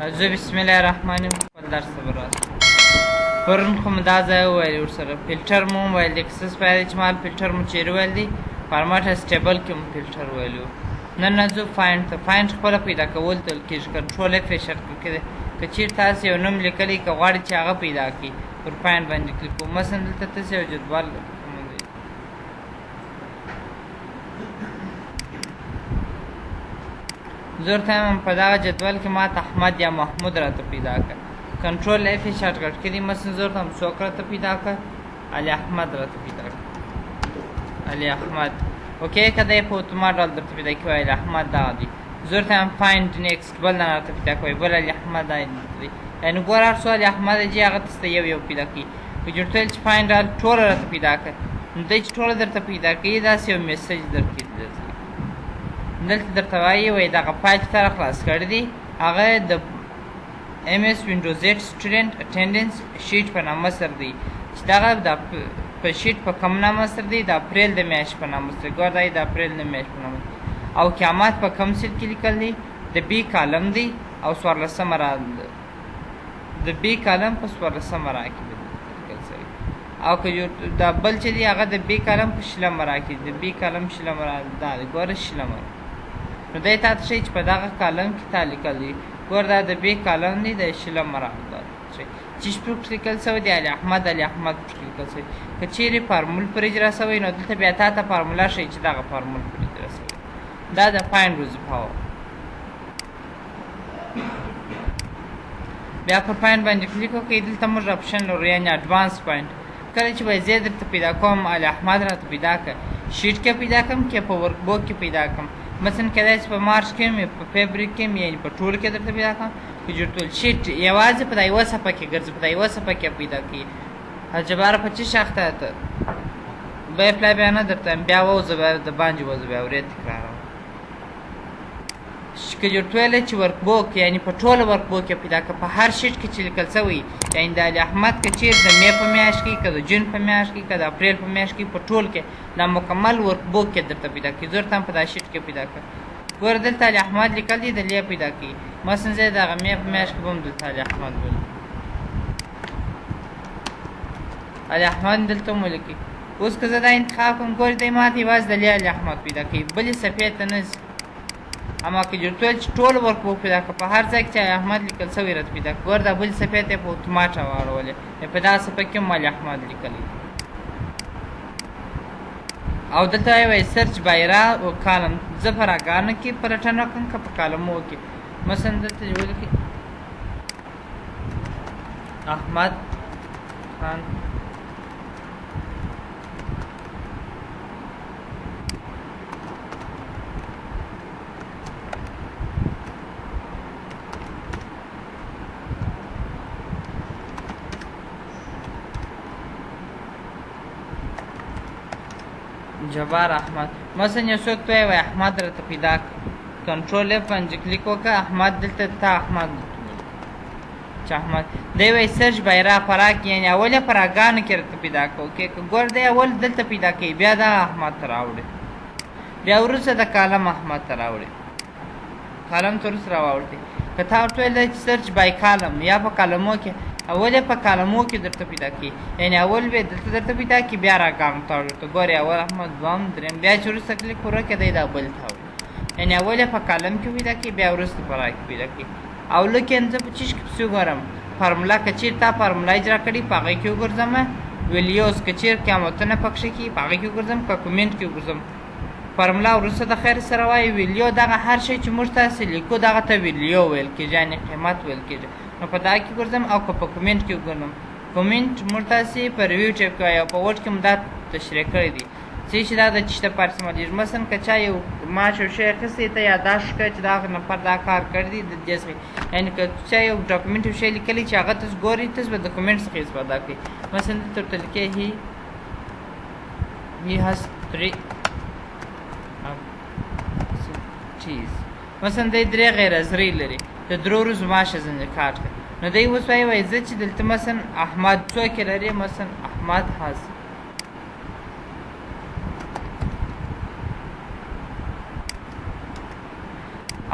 زه بسم الله الرحمن الرحیم خپل درس ته براسم. پرون خو مو دا ځای وویل ورسره فلټر مو وویل دی که څه سپی دی چې مال فلټر مو چیرې ویل دی فارمټ اسټیبل کې مو فلټر ویلي وو. نن راځو فایند ته. فایند خپله پیدا کول ته ویل کېږي. کنټرول اف یې شرط کې دی که چېرې تاسې یو نوم لیکلی که غواړئ چې هغه پیدا کړي پر فایند باندې کلیک کوو. مثلا دلته تاسې یو جدول زه ورته وایم په دغه جدول کې ماته احمد یا محمود راته پیدا کړه. کنټرول اف یې شارټ کټ کې دي. مثلا زه ورته وایم څوک راته پیدا کړه؟ علي احمد راته پیدا کړه. علي احمد اوکې که دی په اتومات ډول درته پیدا کړي علي احمد دغه دی. زه ورته وایم فایند نیکسټ بل نه راته پیدا کوئ بل علي احمد دی. یعنې ګوره هر څو علي احمد دی هغه درته یو یو پیدا کوي. په جوړته ویل چې فایند آل ټوله راته پیدا کړه نو دی چې ټوله درته پیدا کوي داسې یو میسج درکړي. دلته درته وایي وایي دغه فایل چې تا را خلاص کړی دی هغه د ایم ایس وینډوز 8 سټوډنټ اټینډنس شیټ په نامه سره دی چې دغه د په شیټ په کوم نامه سره دی د اپریل د میاشت په نامه سره. ګوره دا د اپریل د میاشت په نامه او قیامت په کوم سیټ کې لیکل دی د بي کالم دی او 14مه را د بي کالم په 14مه را کې لیکل شوی او که دا بل چې دی هغه د بي کالم په 20مه را کې د بي کالم 20مه را دا دی. ګوره 20مه نو دی تا ته ښایي چې په دغه کالم کې تا لیکل دی. ګوره دا د بي کالم دی د 20مه را چې پکې لیکل شوی دی علي احمد پکې لیکل شوی. که چیرې فارمول پر اجرا شوی نو دلته بیا تا ته فارموله ښایي چې دغه فارمول پر اجرا شوی. دا د فایند وظیفه وه. بیا پر فایند باندې کلیک وکړئ. دلته موږ اپشن لرو یعنې اډوانس فایند. کله چې به زه درته پیدا کوم علي احمد راته پیدا کړه شیټ کې پیدا کړم که په ورک بوک کې پیدا کړم. مثلا کېدای شي په مارچ کې یم په فبروري کې یم یعنې په ټولو کې درته پیدا کړم. په جوړتول شیټ یوازې په دا یوه صفحه کې ګرځي په دا یوه صفحه کې پیدا کوي. جباره په چی شاخته ته بیا پلای بیا نه درته بیا ووځه بیا د باندې وځه بیا ورې تکراروم. که جوړته ویلی چې ورک بوک یعنې په ټوله ورک بوک کې پیدا کړه په هر شیټ کې چې لیکل شوی یعنې د علي احمد که چیرې د مې په میاشت کې که د جون په میاشت کې که د اپریل په میاشت کې په ټول کې دا مکمل ورک بوک کې درته پیدا کړي. زه ورته هم په دا شیټ کې پیدا کړه. ګوره دلته علي احمد لیکل دي دلته پیدا کړي. مثلا زه د هغه مې په میاشت کې به هم دلته علي احمد ولي علي احمد دلته هم ولیکي. اوس که زه دا انتخاب کړم ګورې دی ماته یوازې دلې علي احمد پیدا کوي بلې صفحې ته نه ځي. اما که جوړته ویل چې ټول ورک بوک پیدا کړه په هر ځای کې چې علي احمد لیکل شوی راته پیدا کړه. ګوره دا بلې صفحې ته یې په اتومات راواړولې په دغه صفحه کې هم علي احمد لیکلی. او دلته وایي سرچ بایرا او کالم. زه په راګانو کې پلټنه وکړم که په کالمو کې. مثلا دلته ولیکئ احمد خان جبار احمد. مثلا یو څوک ته وایي احمد راته پیدا کړه. کنټرول اف باندې کلیک وکړه احمد دلته تا احمد چې احمد دی وایي سرچ بایرا فراق یعنې اول یې فراګانو کې راته پیدا کړه. اوکې که ګوره دی اول دلته پیدا کوي بیا دا احمد ته راوړي بیا وروسته د کالم احمد ته راوړي کالم ته وروسته راواوړي. که تا ورته ویلی چې سرچ بای کالم یا په کالمو کې اول یې په کالمو کې درته پیدا کړي یعنې اول به دلته درته پیدا کړي بیا راګانو ته ورته ګورې اول احمد دوهم درېیم بیا چې وروسته کلیک وکړه دی دا بل ته وړي یعنې اول یې په کالم کې پیدا کړي بیا وروسته په را کې پیدا کړي. او لکه زه په چیز کې پسې وګورم فارموله که چیرې تا فارموله اجرا کړي په هغې کې وګرځم ویلیوز که چیرې قیامتونه پکښې کي په هغې کې وګرځم که کومنټ کې وګرځم. فارموله وروسته د خیر سره وایي ویلیو دغه هر شی چې موږ تاسې لیکو دغه ته ویلیو ویل کېږي یعنې قیمت ویل کېږي. نو په دغه کې وګرځم او که په کومنټ کې وګورم کومنټ موږ تاسې په ریویو ټایپ کې وایي او په وډ کې مو دا تشریح کړی دي چې دا د چشته پار استعمالېږي. مثلا که چا یو ماش یو شی اخیستی ته یاداشت کړه چې دغه نفر دا کار کړی دی د دې څخه یعنې که چا یو ډاکومنټ یو شی لیکلی چې هغه تاسو ګورئ تاسو به د کومنټ څخه استفاده کوئ. مثلا دلته ورته لیکئ he has 3 cheese. مثلا دی 3 غیر ازرې لري د 3 ورځو معاش یې ځینې کاټ کړه. نو دی اوس وایي زه چې دلته مثلا احمد څوک یې لري مثلا احمد has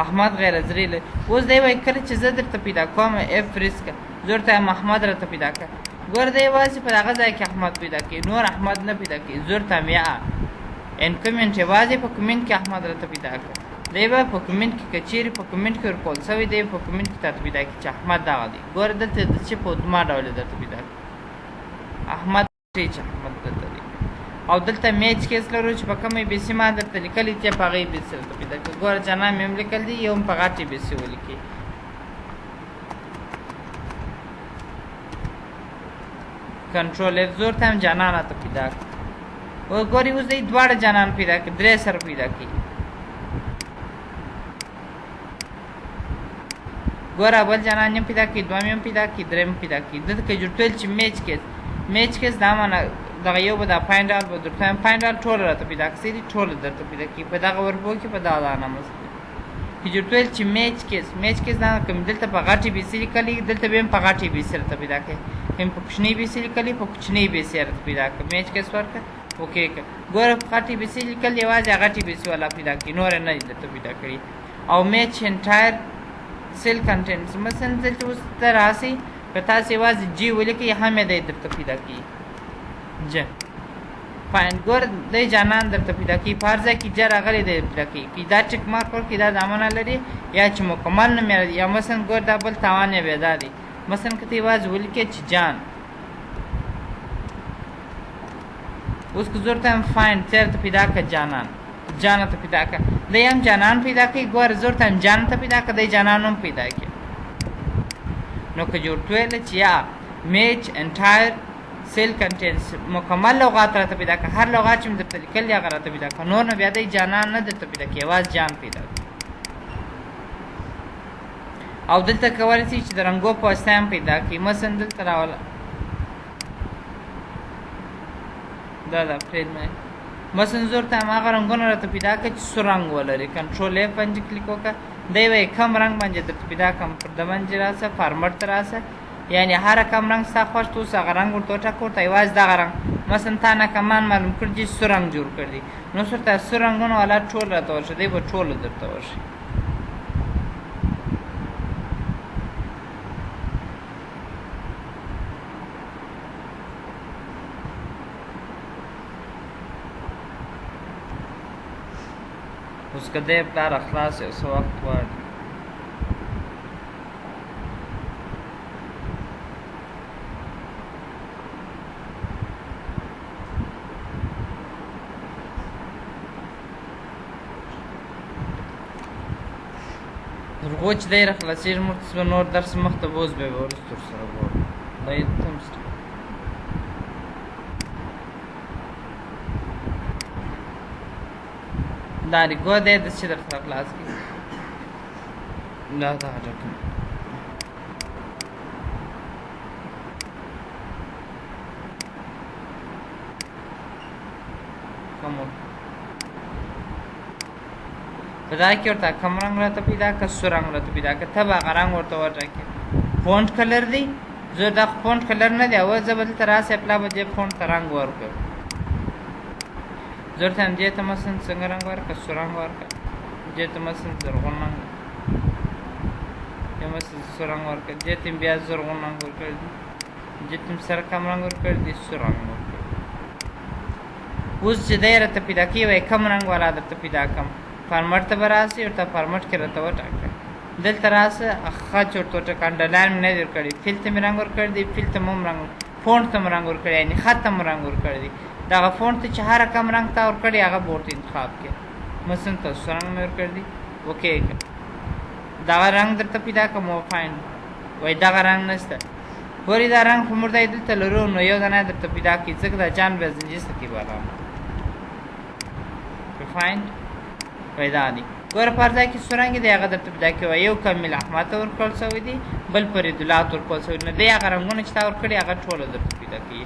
احمد غیر زری لري. اوس دی وایي کله چې زه درته پیدا کوم اف ریسک زه ورته وایم احمد راته پیدا کړه. ګوره دی یوازې په دغه ځای کې احمد پیدا کوي، نور احمد نه پیدا کوي. زه ورته وایم یا انکمنټ یوازې په کمنټ کې احمد راته پیدا کړه. دی به په کمنټ کې که چیرې په کمنټ کې ورکول سوی دی په کمنټ کې تاته پیدا کړي چې احمد دغه دی. ګوره دلته د چې په دوه ډوله درته پیدا کړي احمد چې احمد دلته دی. او دلته میچ کیس لرو چې په کومې بي سي ما درته لیکلي چې په هغې بي سي درته پیدا کړي. ګوره جانان مې هم لیکل دي یو هم په غټې بي سي ولیکي. کنټرول اف زور ته هم جانان راته پیدا کړي. ګورې اوس دی دواړه جانان پیدا کړي، درې سره پیدا کړي. ګوره اول جانان هم پیدا کړي، دویم هم پیدا کړي، دریم پیدا کړي. دلته که جوړ ټول چې میچ کیس دا معنی دغه یو به دا فاینډ به درته وایم فاینډ ټوله راته پیدا کړي ټوله درته پیدا کړي په دغه وربو کې په دغه دانه که جوړ ټول چې میچ کیس دا کوم دلته په غټې بي سي لیکلي دلته به هم په غټې بي سي راته پیدا کړي، کوم په کوچنۍ بي سي لیکلي په کوچنۍ بي سي راته پیدا کړي. میچ کیس ورکړه اوکې کړه. ګوره په غټې بي سي لیکل یوازې غټې بي سي والا پیدا کړي، نور نه دي درته پیدا کړي. او میچ انټایر سیل کنټینټس مثلا دلته اوس ته راسئ که تاسې یوازې جي ولیکئ هم یې دی درته پیدا کړي. جه فاین ګور دی جانان درته پیدا کړي، په هر ځای کې جه راغلی دی پیدا کړي. که دا ټیک مارک ورکړي دا دامنه لري یا چې مکمل نوم یې یا مثلا ګور دا بل تاوان یې بیا دا دی. مثلا که ته یوازې ولیکې چې جان اوس که زه ورته وایم فاین ته درته پیدا کړه جان ته پیدا کړه. دی هم جانان پیدا کوي. ګوره زه ورته وایم جان ته پیدا کړه دی جانان هم پیدا کړي. نو که جوړ ویله چې یا میچ انټایر سیل کنټینس مکمل لغات راته پیدا کړه، هر لغات چې مې درته لیکلي هغه راته پیدا کړه، نور نه بیا دی جانان نه درته پیدا کړي، یوازې جان پیدا کړي. او دلته کولی شي چې د رنګو په واسطه هم پیدا کړي. مثلا دلته راوله دا پرېږدمه مثلا زه ورته هماغه رنګونه راته پیدا کړه چې سور رنګ ولري. کنټرول اف باندې کلیک وکړه دی وایي کم رنګ باندې درته پیدا کړم پر ده باندې راسه فارمټ ته راسه یعنې هر کم رنګ ستا خوښ ته اوس هغه رنګ ورته وټاکه ورته یوازې دغه رنګ مثلا تا نه کمان معلوم کړي چې سور رنګ جوړ کړي دي نو اوس ورته سور رنګونه والا ټول راته ورشه دی به ټوله درته ورشي. اوس که دی پلار خلاص یو څه وخت غواړي ترغو چې دی راخلاصېږي موږ ته به نور درس مخته بوز بیا به وروسته ورسره ګورو دا یې تم دا ریګو دی د چې درته خلاص کړي دا دغه ډکن په دا کې ورته کم رنګ راته پیدا کړه سور رنګ راته پیدا کړه ته به هغه رنګ ورته وټاکې. فونټ کلر دی زه دا فونټ کلر نه دی اول زه به دلته راسې اپلا به دې فونټ ته رنګ ورکړم. زه ورته دې ته مثلا څنګه رنګ ورکړه سور رنګ ورکړه دې ته مثلا زرغون رنګ یا مثلا سور رنګ ورکړه دې ته بیا زرغون رنګ ورکړ دې ته سره کم رنګ ورکړ دې سور رنګ ورکړ. اوس چې دی راته پیدا کړي وایي کم رنګ والا درته پیدا کړم فارمټ ته به راسې ورته فارمټ کې راته وټاکه دلته راسه خج ورته وټاکه انډرلاین مې نه دی ورکړی فیل ته مې رنګ ورکړی دی فیل ته مو هم رنګ فونټ ته مو رنګ ورکړی یعنې خط ته مو رنګ ورکړی دی دغه فونټ ته چې هر کم رنګ تا ورکړی هغه به ورته انتخاب کړې مثلا تاسو رنګ مې ورکړی دی اوکې دغه رنګ درته پیدا کړم او فاین وایي دغه رنګ نشته ګورې دا رنګ خو موږ دی دلته لرو نو یو دانه درته پیدا کړي ځکه دا جان بیا زنجیز ته کې بالا فاین پیدا دي. ګوره په هر ځای کې څو رنګې دی هغه درته پیدا کړي وایي یو کمیل احمد ته ورکړل شوی دی بل فریدالله ته ورکړل شوی نو دی هغه رنګونه چې تا ورکړي هغه ټوله درته پیدا کوي.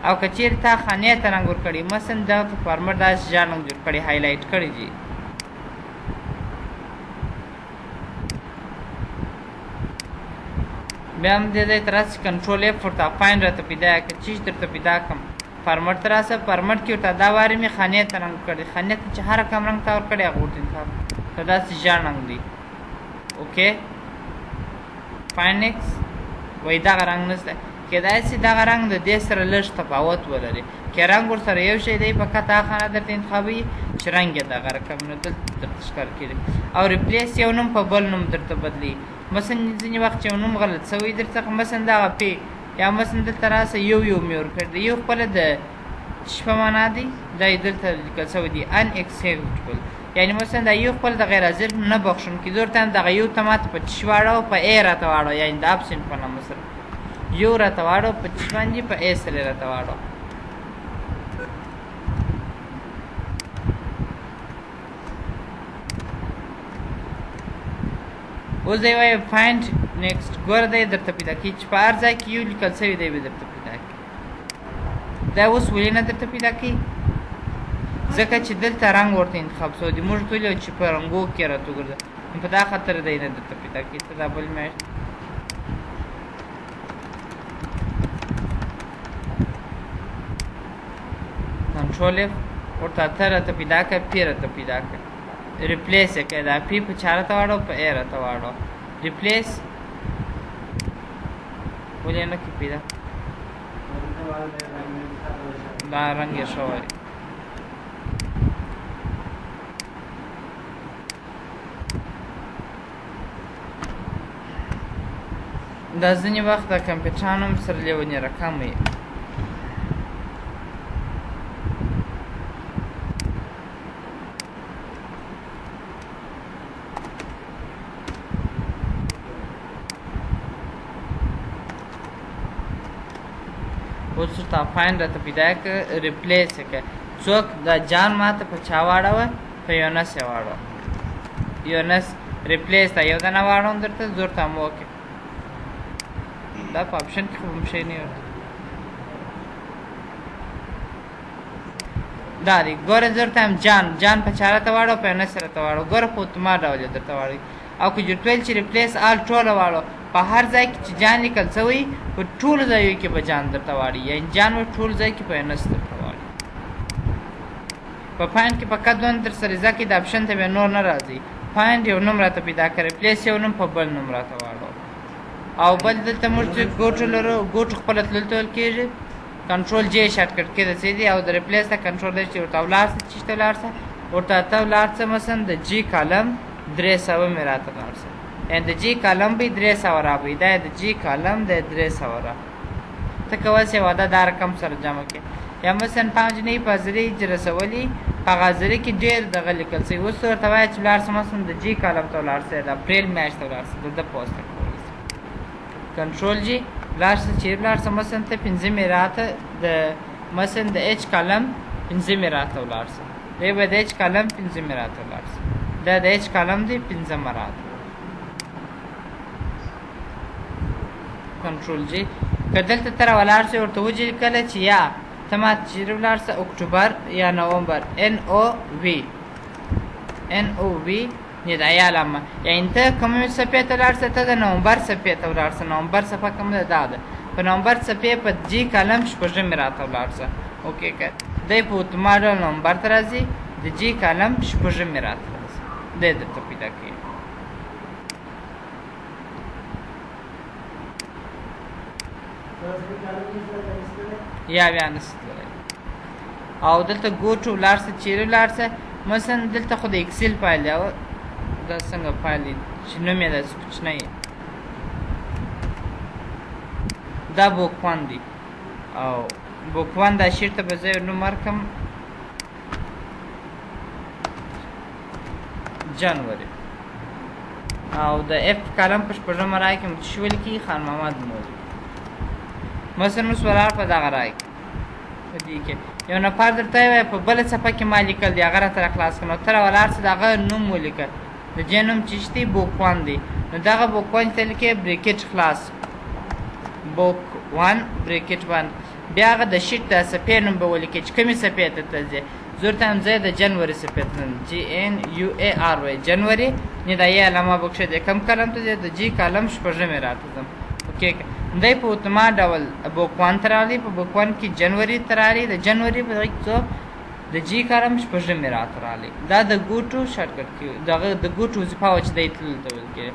او که چیرې تا خانې ته رنګ ورکړي مثلا دغه ته فارمټ داسې جان رنګ جوړ کړي هایلایټ کړي دي بیا هم دې ځای ته راسې کنټرول اف ورته فاین راته پیدا کړه چې درته پیدا کړم فارمټ ته راسه فارمټ کې ورته دا وارې مې خانې ته رنګ کړی خانې ته چې هر کم رنګ تا ورکړی هغه ورته انتخاب که داسې ژړ رنګ دی اوکې فاین ایکس وایي دغه رنګ نشته کیدای شي دغه رنګ د دې سره لږ تفاوت ولري که رنګ ورسره یو شی دی په قطع خانه درته انتخابوي چې رنګ یې دغه رقم نو دلته درته ښکار کېږي او ریپلیس یو نوم په بل نوم درته بدلوي مثلا ځینې وخت چې یو نوم غلط سوی در څخه مثلا دغه پی یا مثلا دلته راسه یو مې ورکړی دی یو خپله د چې په معنا دی دا یې دلته لیکل سوی دی ان اکسیپټبل یعنی مثلا دا یو خپل د غیر حاضر نه بخښونکي زه ورته دغه یو ته ماته په چش واړوه په ای راته واړوه یعنې د ابسنټ په نامه سره یو راته واړوه په چش باندې په ای سره راته واړوه اوس دی وایي فایند نیکسټ ګوره دی درته پیدا کړي چې په هر ځای کې یو لیکل سوی دی به درته پیدا کړي دا اوس ولې نه درته پیدا کړي ځکه چې دلته رنګ ورته انتخاب سوی دی موږ ټول یو چې په رنګو کې راته وګرځه نو په دا خاطر دی نه درته پیدا کړي ته دا بل میاشت کنټرول اف ورته ته راته پیدا کړه پی راته پیدا کړه ریپلیس یې کړه دا پی په چا راته واړو په ای راته واړو ریپلیس ولې نه کړي پیدا دا رنګ یې شوی دا ځینې وخت د کمپیوټرانو هم سره لیونې رقم وي اوس ورته فاین راته پیدا کړه ریپلیس یې کړه څوک دا جان ماته په چا واړوه په یونس یې واړوه یونس ریپلیس ته یو دانه واړوم درته زه ورته هم وکړې دا په آپشن کې خو هم شی نه ورته دا دی ګوره زه ورته هم جان په چا راته واړوه په یونس یې راته واړوه ګوره په اتومات ډول یې درته واړوي او که جوړ ویل چې ریپلیس آل ټوله واړو په هر ځای کې چې جان لیکل سوی په ټولو ځایو کې به جان درته واړي یعنې جان به ټول ځای کې په یونس درته واړي په فایند کې فقط دونه در سره زده کړي د آپشن ته بیا نور نه راځي فایند یو نوم راته پیدا کړه ریپلیس یو نوم په بل نوم راته واړو او بل دلته موږ چې ګوټو لرو ګوټو خپله تلل تول کېږي کنټرول جې شارټکټ کې رسېدي او د ریپلیس ته کنټرول دی چې ورته ولاړ شه چې ته ولاړ شه ورته ته ولاړ شه مثلا د جي کالم 300 مې راته ولاړ شه یعنې د جي کالم به 300 رابوي دا د جي کالم د 300 را ته کولی شې واده دا رقم سره جمع کړې یا مثلا 5 جنۍ په حاضرۍ چې رسولي په هغه حاضرۍ کې ډېر دغه لیکل شوي اوس ورته وایه چې ولاړ شه مثلا د جي کالم ته ولاړ شه د اپریل میاشت ته ولاړ شه د ده پوسټ ته کولی شې کنټرول جي ولاړ شه چیرې ولاړ شه مثلا ته 5 مې راته د مثلا د ایچ کالم 5 مې راته ولاړ شه دی به د ایچ کالم 5 مې راته ولاړ شه دا د ایچ کالم دی 5 راته کنټرول جی که دلته ته راولاړ شې ورته وجې لیکله چې یا ته ماته چیرې ولاړ شه اکتوبر یا نومبر NOV ندایه علامه یعنې ته کومې صفحې ته ولاړ شه ته د نومبر صفحې ته ولاړ شه نومبر صفحه کومه ده دا ده په نومبر صفحې په جي کالم 6 راته ولاړ شه اوکې که دی په اتومات ډول نومبر ته راځي د جي کالم 6 راته راځي دی درته پیدا کوي یا بیا نشي تللی او دلته ګوټو ولاړ شه چیرې ولاړ شه مثلا دلته خو د اکسل فایل دی دا څنګه فایل دی چې نوم یې داسې کوچنی دا بوک وان دی او بوک وان دا شیټ ته به زه یو نوم ورکړم جنوري او د اف کالم په 6 رای کې مو څه ولیکي خان محمد مولوي مثلا اوس ولاړ په دغه رای کې په دې کې یو نفر درته وایي په بله صفحه کې ما لیکل دی هغه راته راخلاص کړه نو ته راولاړ شه د هغه نوم ولیکه د دې نوم چې دی بوک وان دی نو دغه بوک وان ته لیکې بریکټ خلاص بوک وان بریکټ بند بیا هغه د شیټ د صفحې نوم به ولیکې چې کومې صفحې ته ته ځې زه ورته هم ځای د جنوري صفحې ته ځم GNUAR وایي جنوري ندایه علامه بکښې دی کوم کالم ته ځې د جي کالم 6 راته ځم اوکې دی په اتومات ډول بوک وان ته راغلی په بوک وان کې جنوري ته راغلی د جنوري په دغه کې څو د جي کالم 6 راته راغلی دا د ګوټو شارټکټ کې دغه د ګوټو وظیفه وه چې دی تلل ته ویل کېږي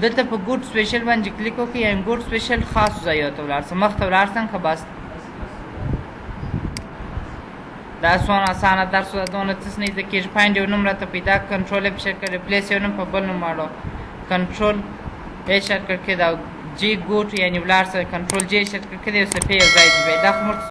دلته په ګوډ سپیشل باندې کلیک وکړئ یا ګوډ سپیشل خاص ځایو ته ولاړ سم مخته ولاړ سم که بس دا څونه اسانه درس و دونه څه نه زده کېږي فایند یو نوم راته پیدا کنټرول یې فشار کړئ ریپلیس یو نوم په بل نوم واړو کنټرول ای شرکت کې دا جی ګوټ یعنې ولاړ سه کنټرول جی شرکت کې دی او صفحې یو ځای دی دا خو موږ